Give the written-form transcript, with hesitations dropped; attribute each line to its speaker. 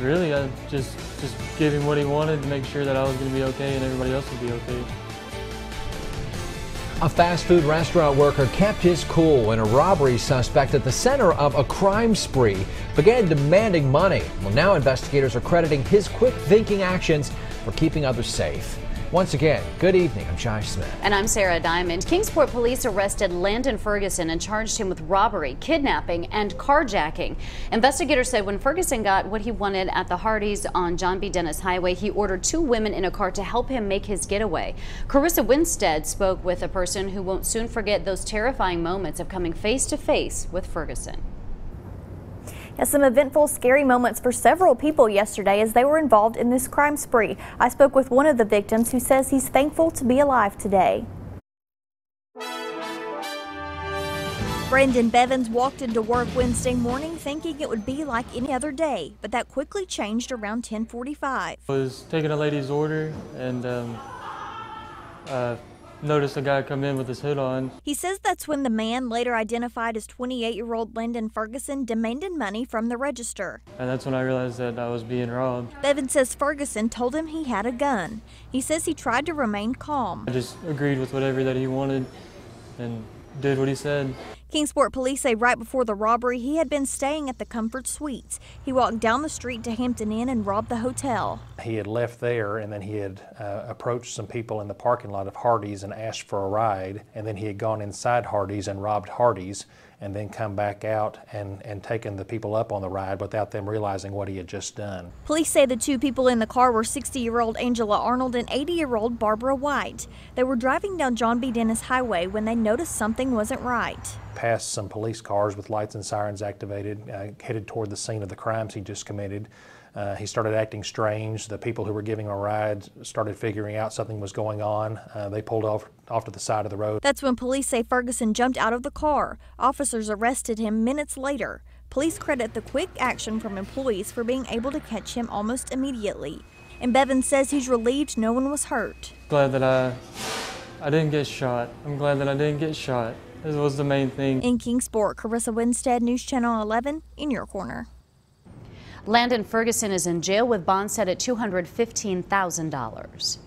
Speaker 1: Really, I just gave him what he wanted to make sure that I was going to be okay and everybody else would be okay.
Speaker 2: A fast food restaurant worker kept his cool when a robbery suspect at the center of a crime spree began demanding money. Well, now investigators are crediting his quick thinking actions for keeping others safe. Once again, good evening. I'm Josh Smith.
Speaker 3: And I'm Sarah Diamond. Kingsport police arrested Landon Ferguson and charged him with robbery, kidnapping, and carjacking. Investigators said when Ferguson got what he wanted at the Hardee's on John B. Dennis Highway, he ordered 2 women in a car to help him make his getaway. Carissa Winstead spoke with a person who won't soon forget those terrifying moments of coming face to face with Ferguson.
Speaker 4: Some eventful, scary moments for several people yesterday as they were involved in this crime spree. I spoke with one of the victims who says he's thankful to be alive today. Brendan Bevins walked into work Wednesday morning thinking it would be like any other day, but that quickly changed around 10:45.
Speaker 1: I was taking a lady's order and noticed a guy come in with his hood on.
Speaker 4: He says that's when the man, later identified as 28-year-old Landon Ferguson, demanded money from the register.
Speaker 1: And that's when I realized that I was being robbed.
Speaker 4: Bevins says Ferguson told him he had a gun. He says he tried to remain calm.
Speaker 1: I just agreed with whatever that he wanted and did what he said.
Speaker 4: Kingsport police say right before the robbery, he had been staying at the Comfort Suites. He walked down the street to Hampton Inn and robbed the hotel.
Speaker 5: He had left there and then he had approached some people in the parking lot of Hardee's and asked for a ride, and then he had gone inside Hardee's and robbed Hardee's and then come back out and taken the people up on the ride without them realizing what he had just done.
Speaker 4: Police say the 2 people in the car were 60-year-old Angela Arnold and 80-year-old Barbara White. They were driving down John B. Dennis Highway when they noticed something wasn't right.
Speaker 5: Passed some police cars with lights and sirens activated, headed toward the scene of the crimes he just committed. He started acting strange. The people who were giving him a ride started figuring out something was going on. They pulled off to the side of the road.
Speaker 4: That's when police say Ferguson jumped out of the car. Officers arrested him minutes later. Police credit the quick action from employees for being able to catch him almost immediately. And Bevins says he's relieved no one was hurt.
Speaker 1: Glad that I didn't get shot. I'm glad that I didn't get shot. This was the main thing.
Speaker 4: In Kingsport, Carissa Winstead, News Channel 11, in your corner.
Speaker 3: Landon Ferguson is in jail with bond set at $215,000.